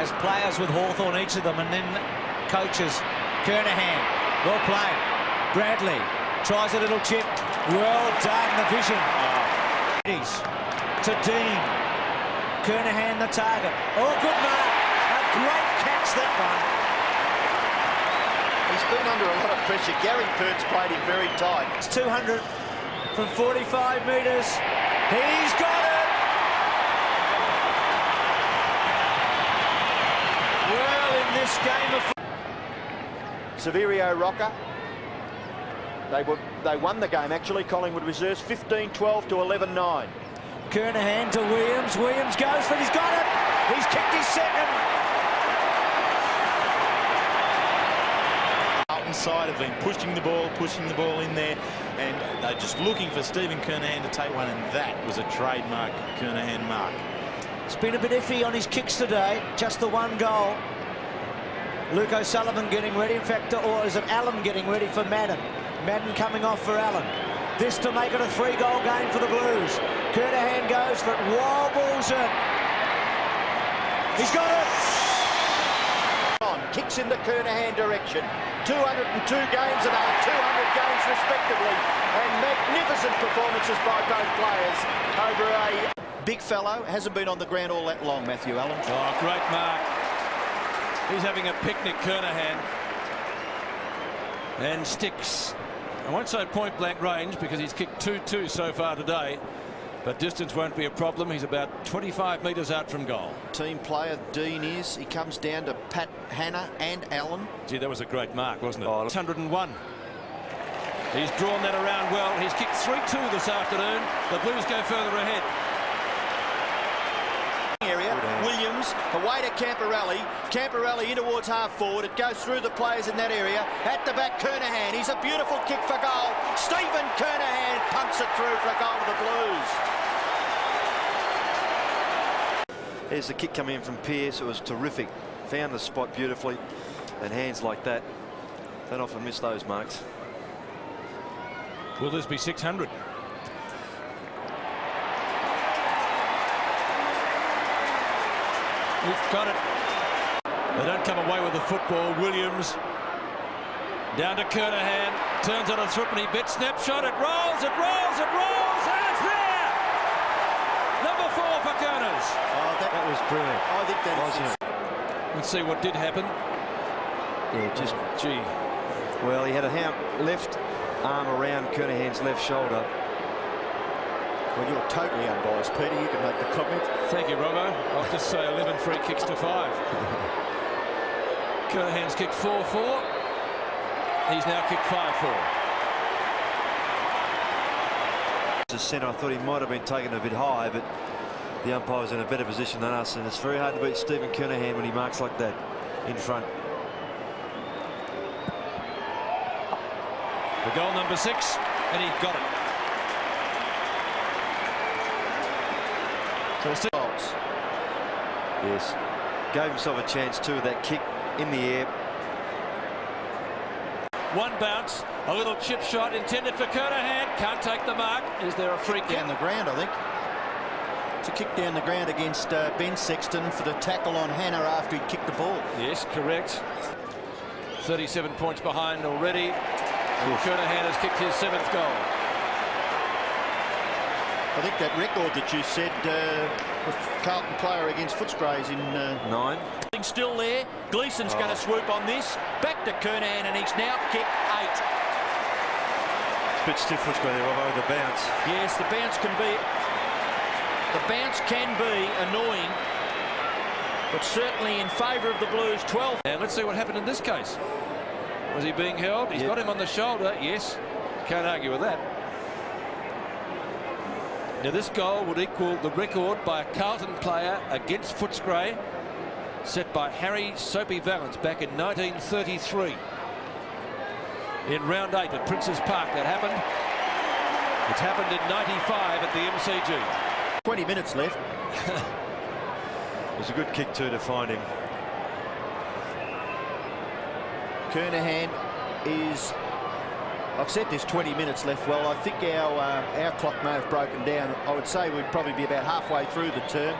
as players with Hawthorn, each of them, and then coaches. Kernahan, well played. Bradley tries a little chip. Well done, the vision. To Dean. Kernahan the target. Oh, good mark. A great catch, that one. He's been under a lot of pressure. Gary Pert's played him very tight. It's 200 from 45 metres. He's got it! Well, in this game of... Severio Rocker. They won the game, actually. Collingwood reserves 15-12 to 11-9. Kernahan to Williams. Williams goes for it. He's got it! He's kicked his second. Carlton side have been pushing the ball in there, and they're just looking for Stephen Kernahan to take one, and that was a trademark Kernahan mark. It's been a bit iffy on his kicks today, just the one goal. Luke O'Sullivan getting ready, in fact, or is it Allen getting ready for Madden? Madden coming off for Allen. This to make it a 3-goal game for the Blues. Kernahan goes for it, wobbles it. He's got it! Kicks in the Kernahan direction. 202 games and 200 games respectively. And magnificent performances by both players over a big fellow. Hasn't been on the ground all that long, Matthew Allen. Oh, great mark. He's having a picnic, Kernahan. And sticks. I won't say point-blank range because he's kicked 2-2 so far today. But distance won't be a problem. He's about 25 metres out from goal. Team player Dean is. He comes down to Pat, Hannah and Allen. Gee, that was a great mark, wasn't it? Oh, 101. He's drawn that around well. He's kicked 3-2 this afternoon. The Blues go further ahead. Area. Williams away to Camporelli. Camporelli in towards half forward. It goes through the players in that area. At the back, Kernahan. He's a beautiful kick for goal. Stephen Kernahan pumps it through for a goal to the Blues. There's the kick coming in from Pearce. It was terrific. Found the spot beautifully. And hands like that, don't often miss those marks. Will this be 600? We've got it. They don't come away with the football. Williams down to Kernahan. Turns on a threepenny bit. Snapshot. It rolls. It rolls. It rolls. And it's there. Number 4 for Kerners. Oh, that was brilliant. I think that was it. Let's see what did happen. Yeah, just gee. Well, he had a left arm around Kernahan's left shoulder. Well, you're totally unbiased, Peter. You can make the comment. Thank you, Robbo. I'll just say 11 free kicks to 5. Kernahan's kicked 4-4. He's now kicked 5-4. As a centre, I thought he might have been taken a bit high, but the umpire's in a better position than us, and it's very hard to beat Stephen Kernahan when he marks like that in front. The goal number 6, and he got it. So it's goals. Yes. Gave himself a chance too with that kick in the air. One bounce, a little chip shot intended for Kernahan. Can't take the mark. Is there a free kick? Down the ground, I think. It's a kick down the ground against Ben Sexton for the tackle on Hannah after he kicked the ball. Yes, correct. 37 points behind already. Kernahan has kicked his 7th goal. I think that record that you said with Carlton player against Footscray's in 9. Still there. Gleeson's going to swoop on this. Back to Kernahan, and he's now kicked 8. It's a bit stiff Footscray there, Robbo, the bounce. Yes, the bounce can be annoying, but certainly in favour of the Blues. 12. And let's see what happened in this case. Was he being held? He's got him on the shoulder. Yes, can't argue with that. Now this goal would equal the record by a Carlton player against Footscray set by Harry Soapy Valance back in 1933 in round 8 at Princes Park. That happened. It's happened in 95 at the MCG. 20 minutes left. It was a good kick too to find him. Kernahan is I've said there's 20 minutes left. Well, I think our clock may have broken down. I would say we'd probably be about halfway through the term.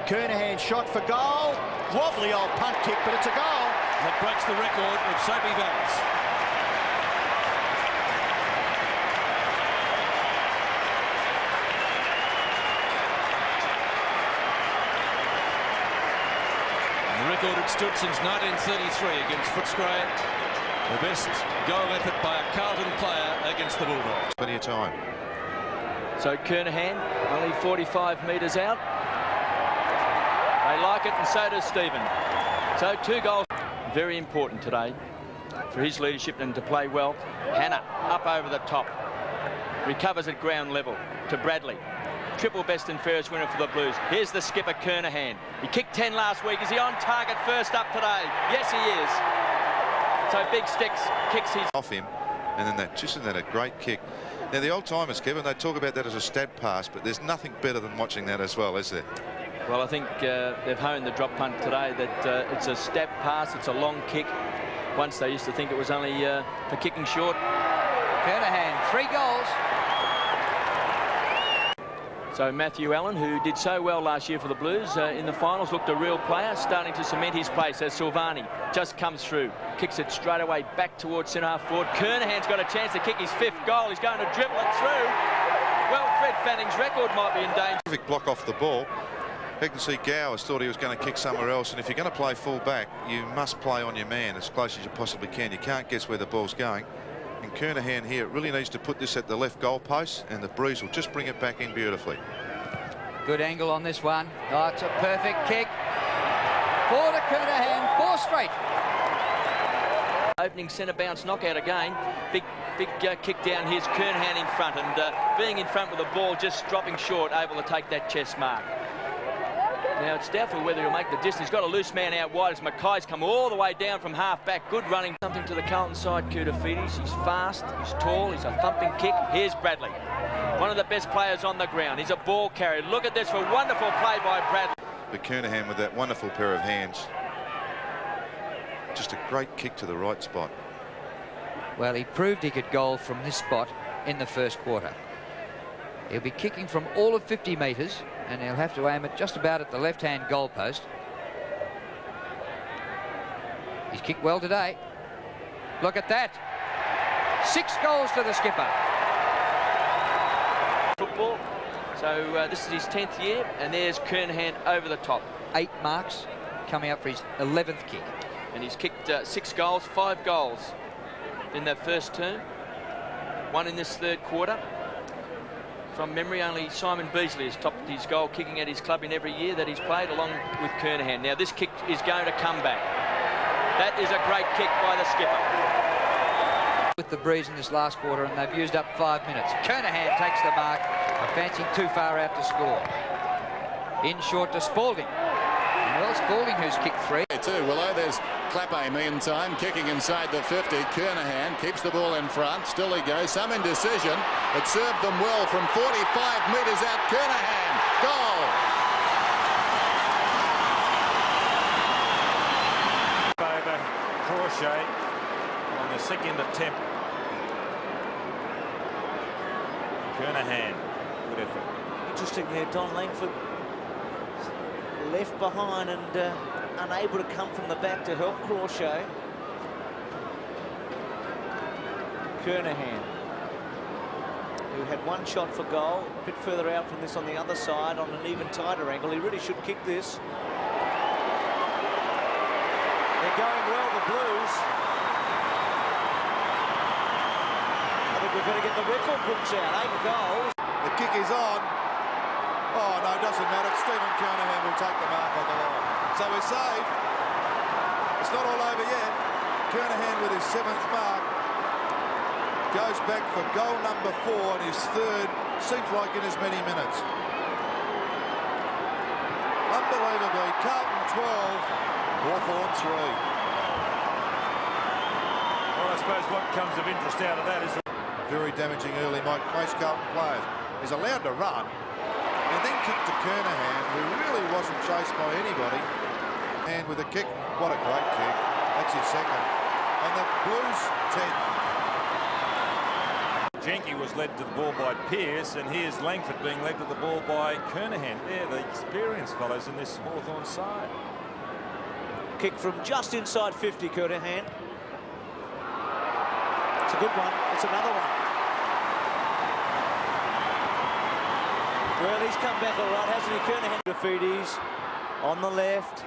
Kernahan shot for goal. Wobbly old punt kick, but it's a goal. That breaks the record of Soapy Valance. The record had stood since 1933 against Footscray. The best goal effort by a Carlton player against the Bulldogs. Plenty of time. So Kernahan only 45 metres out. They like it, and so does Stephen. So 2 goals. Very important today for his leadership and to play well. Hannah up over the top. Recovers at ground level to Bradley. Triple best and fairest winner for the Blues. Here's the skipper, Kernahan. He kicked 10 last week. Is he on target first up today? Yes, he is. So Big Sticks kicks his... Off him, and then isn't that a great kick? Now, the old-timers, Kevin, they talk about that as a stab pass, but there's nothing better than watching that as well, is there? Well, I think they've honed the drop punt today, that it's a stab pass, it's a long kick. Once they used to think it was only for kicking short. Kernahan, 3 goals. So Matthew Allen, who did so well last year for the Blues in the finals, looked a real player, starting to cement his place as Silvani just comes through. Kicks it straight away back towards centre-half forward. Kernahan's got a chance to kick his 5th goal. He's going to dribble it through. Well, Fred Fanning's record might be in danger. Perfect block off the ball. You can see Gowers thought he was going to kick somewhere else, and if you're going to play full back, you must play on your man as close as you possibly can. You can't guess where the ball's going. And Kernahan here really needs to put this at the left goal post, and the breeze will just bring it back in beautifully. Good angle on this one. Oh, it's a perfect kick. For the Kernahan, 4 straight. Opening centre bounce knockout again. Big kick down. Here's Kernahan in front, and being in front with the ball, just dropping short, able to take that chest mark. Now it's doubtful whether he'll make the distance. He's got a loose man out wide as Mackay's come all the way down from half back. Good running. Something to the Carlton side, Koutafidis. He's fast, he's tall, he's a thumping kick. Here's Bradley, one of the best players on the ground. He's a ball carrier. Look at this for a wonderful play by Bradley. But Kernahan with that wonderful pair of hands. Just a great kick to the right spot. Well, he proved he could goal from this spot in the first quarter. He'll be kicking from all of 50 metres, and he'll have to aim it just about at the left-hand goal post. He's kicked well today. Look at that. 6 goals to the skipper. Football. So this is his 10th year, and there's Kernahan over the top. 8 marks coming up for his 11th kick. And he's kicked 6 goals, 5 goals in that first term. 1 in this 3rd quarter. From memory, only Simon Beasley has topped his goal kicking at his club in every year that he's played, along with Kernahan. Now this kick is going to come back. That is a great kick by the skipper. With the breeze in this last quarter, and they've used up 5 minutes. Kernahan takes the mark, advancing too far out to score. In short to Spalding. And well, Spalding, who's kicked 3. Too. Well, there's Clappe meantime, kicking inside the 50. Kernahan keeps the ball in front. Still he goes. Some indecision. It served them well from 45 metres out. Kernahan. Goal. Over Crochet on the second attempt. Kernahan. Good effort. Interesting there, Don Langford left behind and unable to come from the back to help Crochet. Kernahan, who had 1 shot for goal, a bit further out from this on the other side on an even tighter angle. He really should kick this. They're going well, the Blues. I think we've got to get the record books out. 8 goals. The kick is on. Oh, no, it doesn't matter. Stephen Kernahan will take the mark on the line. So we're saved. It's not all over yet. Kernahan with his 7th mark goes back for goal number 4 and his 3rd, seems like in as many minutes. Unbelievably, Carlton 12, Hawthorn 3. Well, I suppose what comes of interest out of that is very damaging early by most Carlton players. He's allowed to run and then kick to Kernahan, who really wasn't chased by anybody. And with a kick, what a great kick. That's his 2nd. And the Blues 10. Jenke was led to the ball by Pearce, and here's Langford being led to the ball by Kernahan. They're the experienced fellows in this Hawthorn side. Kick from just inside 50, Kernahan. It's a good one. It's another one. Well, he's come back all right, hasn't he? Kernahan. Graffiti's on the left.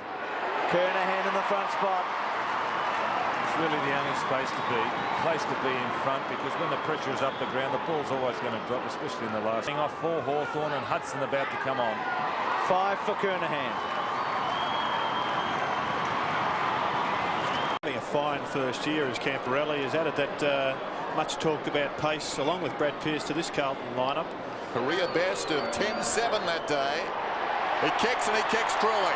Kernahan in the front spot. It's really the only place to be in front, because when the pressure is up the ground, the ball's always going to drop, especially in the last. Off for Hawthorn, and Hudson about to come on. 5 for Kernahan. A fine first year as Camporelli has added that much talked about pace along with Brad Pearce to this Carlton lineup. Career best of 10-7 that day. He kicks, and he kicks truly.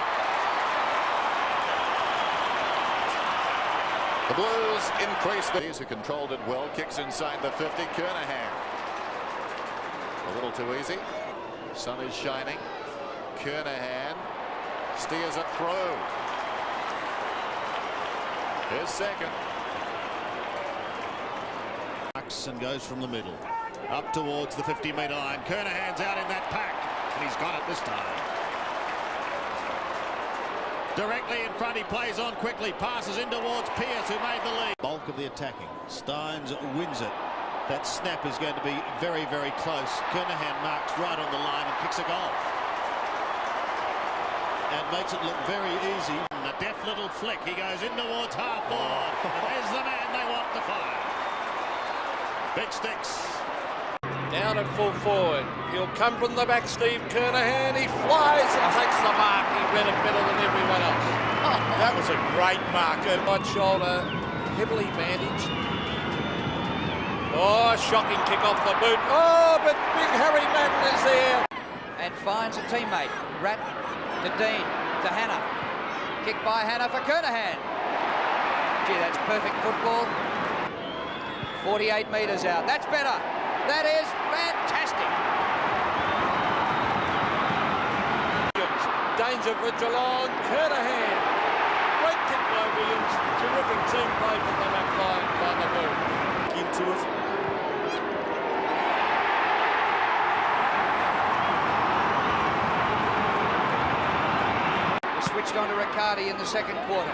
The Blues increase. These who controlled it well. Kicks inside the 50. Kernahan. A little too easy. Sun is shining. Kernahan steers it through. His second. And goes from the middle up towards the 50-metre line. Kernahan's out in that pack, and he's got it this time. Directly in front, he plays on quickly, passes in towards Pearce, who made the lead. Bulk of the attacking. Steins wins it. That snap is going to be very, very close. Kernahan marks right on the line and kicks a goal. And makes it look very easy. And a deft little flick. He goes in towards half forward. And there's the man they want to fire. Big sticks. Down at full forward. He'll come from the back, Steve Kernahan. He flies and takes the mark. He read it better than everyone else. That was a great mark. Right shoulder, heavily bandaged. Oh, shocking kick off the boot. Oh, but big Harry Madden is there. And finds a teammate. Rat to Dean, to Hannah. Kick by Hannah for Kernahan. Gee, that's perfect football. 48 metres out. That's better. That is fantastic. Danger for Geelong. Kernahan. Great kick by Williams. Terrific team play from the back line by the ball. Into it. Switched on to Riccardi in the second quarter.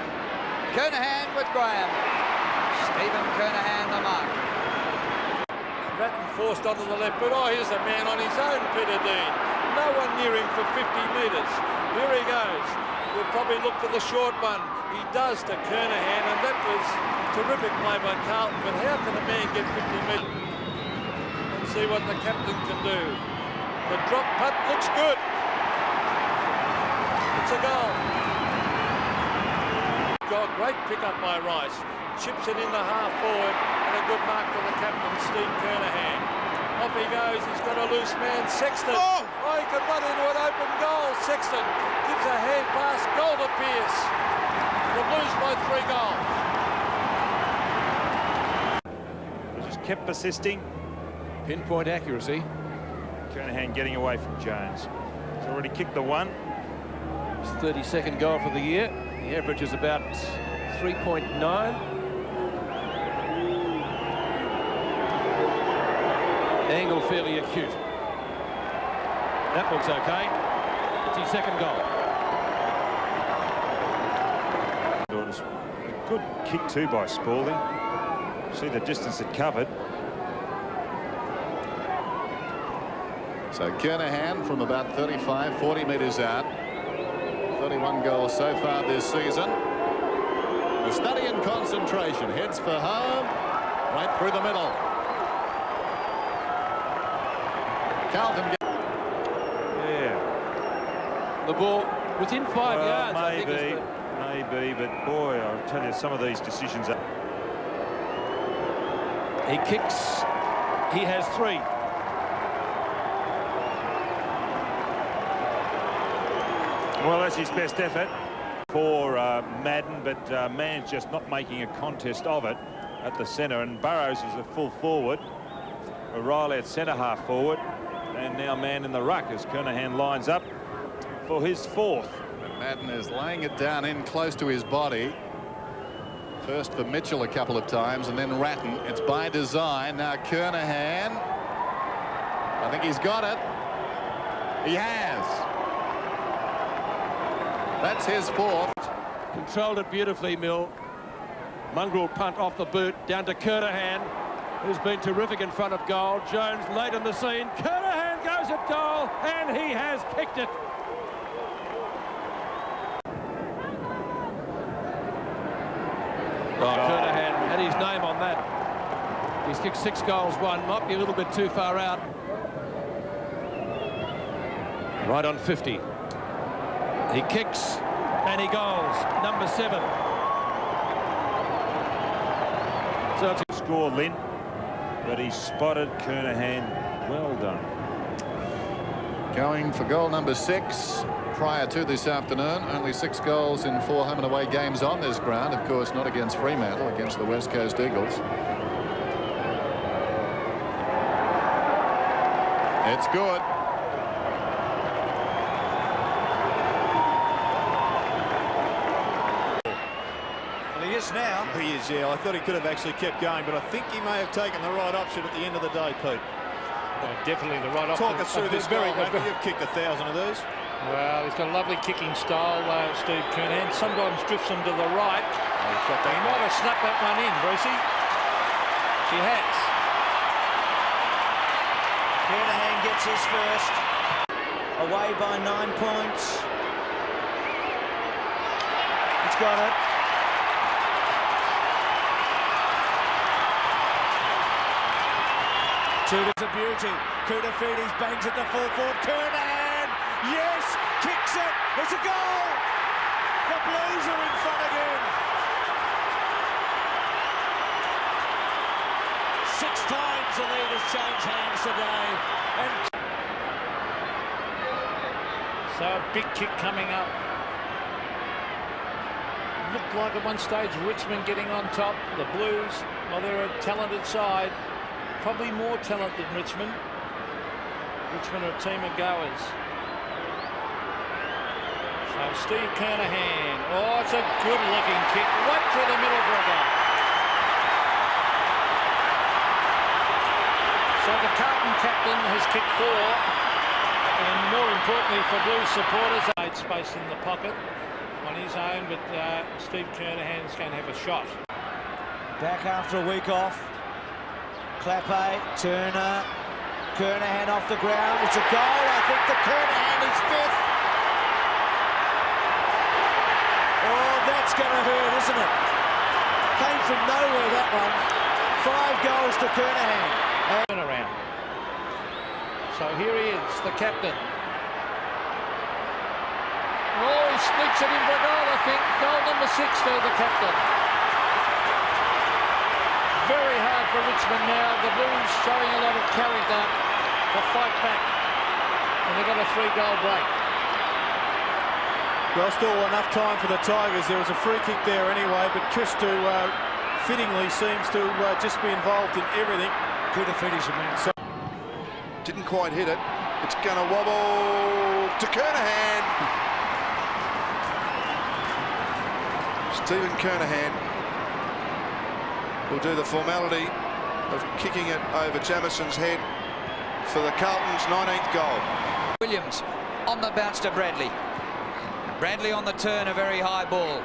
Kernahan with Graham. Stephen Kernahan the mark. Ratton forced onto the left, but oh, here's a man on his own, Peter Dean. No one near him for 50 metres. Here he goes. We'll probably look for the short one. He does to Kernahan, and that was terrific play by Carlton. But how can a man get 50 metres? Let's see what the captain can do. The drop putt looks good. It's a goal. Great pick-up by Rice. Chips it in the half forward, and a good mark for the captain, Steve Kernahan. Off he goes. He's got a loose man. Sexton. Oh, he can run into an open goal. Sexton gives a hand pass. Goal to Pearce. The Blues by 3 goals. They just kept persisting. Pinpoint accuracy. Kernahan getting away from Jones. He's already kicked the one. His 32nd goal for the year. The average is about 3.9. Angle fairly acute. That looks okay. It's his second goal. A good kick too by Spalding. See the distance it covered. So Kernahan from about 35, 40 metres out. 31 goals so far this season. The study and concentration. Heads for home. Right through the middle. Carlton. Yeah. The ball within 5 yards. Maybe, but boy, I'll tell you, some of these decisions are... He kicks. He has 3. Well, that's his best effort for Madden, but Mann's just not making a contest of it at the centre, and Burrows is a full forward. O'Reilly at centre half forward, and now Mann in the ruck as Kernahan lines up for his 4th. Madden is laying it down in close to his body. First for Mitchell a couple of times and then Ratton. It's by design. Now Kernahan. I think he's got it. He has. That's his fourth. Controlled it beautifully, Mill. Mongrel punt off the boot down to Kernahan, who's been terrific in front of goal. Jones late on the scene. Kernahan goes at goal, and he has kicked it. Oh, Kernahan had his name on that. He's kicked 6 goals, 1. Might be a little bit too far out. Right on 50. He kicks and he goals. Number 7. So it's a score, Lynn, but he spotted Kernahan. Well done. Going for goal number 6 prior to this afternoon. Only 6 goals in 4 home and away games on this ground. Of course, not against Fremantle, against the West Coast Eagles. It's good. Well, he is now. He is, yeah. I thought he could have actually kept going, but I think he may have taken the right option at the end of the day, Pete. Definitely the right option. Talk us through this goal, mate. You've kicked 1,000 of these. Well, he's got a lovely kicking style, Steve Kernahan. Sometimes drifts them to the right. He might have snapped that one in, Brucey. He has. Kernahan gets his first. Away by 9 points. He's got it. It's a beauty. Koutafidis bangs at the full forward. Kernahan, yes, kicks it. It's a goal. The Blues are in front again. 6 times the lead has changed hands today. And So a big kick coming up. Looked like at one stage Richmond getting on top. The Blues, well, they're a talented side. Probably more talent than Richmond. Richmond are a team of goers. So Steve Kernahan. Oh, it's a good-looking kick right through the middle for a goal. So the Carlton captain has kicked 4. And more importantly for Blues supporters, made space in the pocket on his own, but Steve Kernahan's going to have a shot. back after a week off. Clappe, Turner, Kernahan off the ground. It's a goal. I think the Kernahan is 5th. Oh, that's going to hurt, isn't it? Came from nowhere, that one. 5 goals to Kernahan. Turn around. So here he is, the captain. Oh, he sneaks it in for a goal, I think. Goal number 6 for the captain. Very hard for Richmond now. The Blues showing a lot of character to fight back. And they've got a 3-goal break. Well, still enough time for the Tigers. There was a free kick there anyway, but Christou fittingly seems to just be involved in everything. Good to finish him in. So, didn't quite hit it. It's going to wobble to Kernahan. Stephen Kernahan will do the formality of kicking it over Jamison's head for the Carlton's 19th goal. Williams on the bounce to Bradley. Bradley on the turn, a very high ball.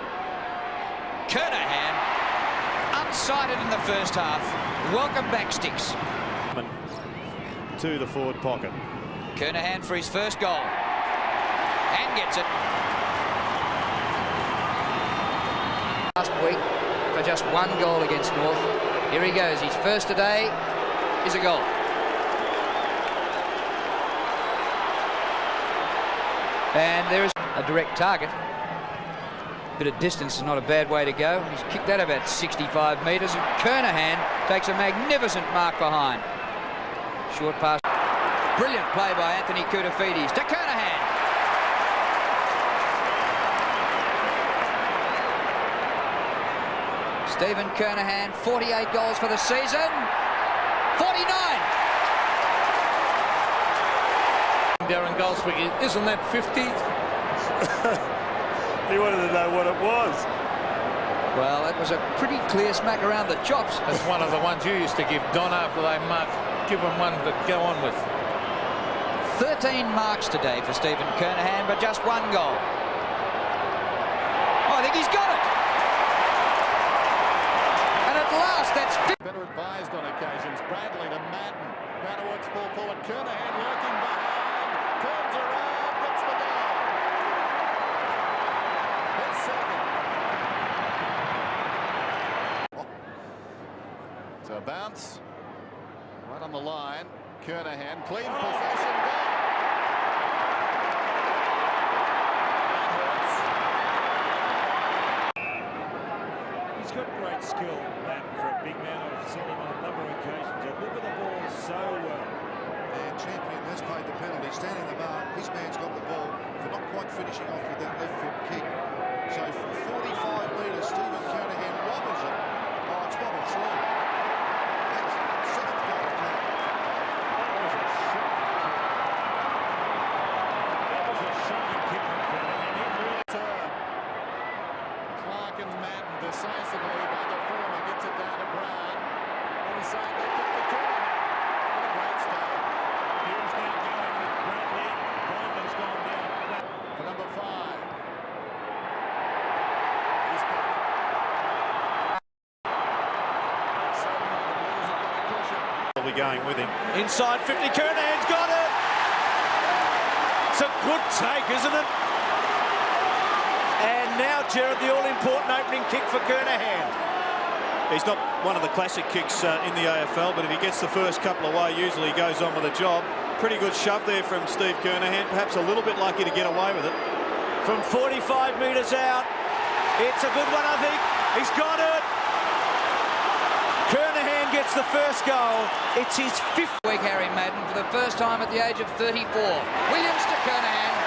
Kernahan unsighted in the first half. Welcome back, Sticks. To the forward pocket. Kernahan for his first goal. And gets it. Last week for just 1 goal against North. Here he goes. His first today is a goal. And there is a direct target. Bit of distance is not a bad way to go. He's kicked that about 65 metres. And Kernahan takes a magnificent mark behind. Short pass. Brilliant play by Anthony Koutafidis to Kernahan. Stephen Kernahan, 48 goals for the season. 49. Darren Goldswick, isn't that 50? He wanted to know what it was. Well, that was a pretty clear smack around the chops. That's one of the ones you used to give Don after they mark. Give them one to go on with. 13 marks today for Stephen Kernahan, but just one goal. Oh, I think he's got it. And at last, that's... Better advised on occasions. Bradley to Madden. Now towards full forward. Kernahan lurking behind. Turns around. Gets the goal. His second. So a bounce. Right on the line. Kernahan. Clean possession. Goal. He's got great skill, Matt, for a big man. I've seen him on a number of occasions. He'll look at the ball so well. And Champion has paid the penalty, standing the mark. His man's got the ball for not quite finishing off with that left foot kick. So from 45 metres, Stephen Kernahan wobbles it. Oh, it's wobbled through. That's seventh goal of the That was a shocking kick. That was a shocking kick from Kernahan. Clark and Madden decisively by the former gets it down to Brown. Inside left of the corner. What a great start. Here's now going with Bradley. Bondman's gone down. For number 5. He's got it. Suddenly the Blues have got a cushion. Will be going with him. Inside 50, Kernahan's got it. It's a good take, isn't it? And now, Gerard, the all-important opening kick for Kernahan. He's not one of the classic kicks in the AFL, but if he gets the first couple away, usually he goes on with the job. Pretty good shove there from Steve Kernahan, perhaps a little bit lucky to get away with it. From 45 metres out, it's a good one, I think. He's got it. Kernahan gets the first goal. It's his 5th week, Harry Madden, for the first time at the age of 34. Williams to Kernahan.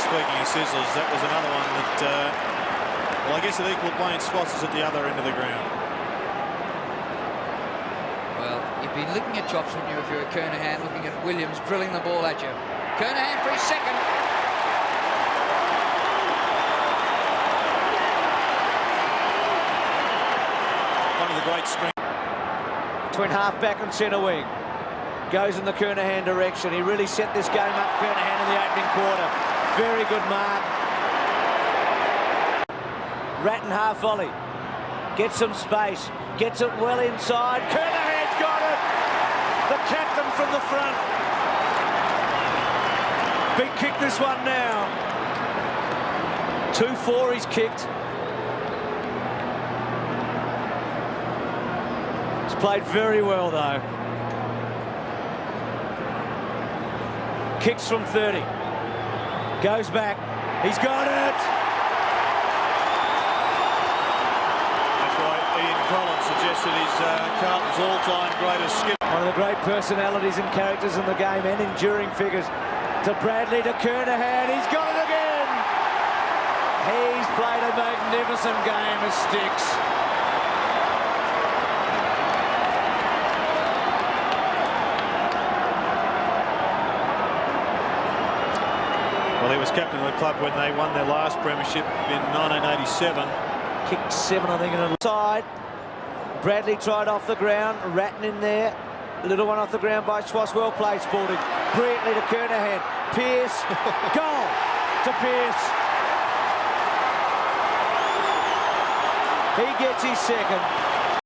Speaking of sizzlers, that was another one that, well, I guess it equalled Wayne Swass's at the other end of the ground. Well, you'd be looking at chops, wouldn't you, if you're a Kernahan, looking at Williams drilling the ball at you. Kernahan for his second. One of the great strengths. Between half-back and centre wing. Goes in the Kernahan direction. He really set this game up, Kernahan, in the opening quarter. Very good mark. Ratton half volley. Gets some space. Gets it well inside. Kernahan's got it. The captain from the front. Big kick this one now. 2-4 he's kicked. He's played very well though. Kicks from 30. Goes back. He's got it. That's right. Ian Collins suggested he's Carlton's all-time greatest skipper. One of the great personalities and characters in the game and enduring figures. To Bradley, to Kernahan. He's got it again. He's played a magnificent game of sticks. Well, he was captain of the club when they won their last premiership in 1987. Kicked 7, I think, in a side. Bradley tried off the ground. Ratton in there. Little one off the ground by Swass. Well played, Sporting. Brilliantly to Kernahan. Pearce. Goal to Pearce. He gets his second.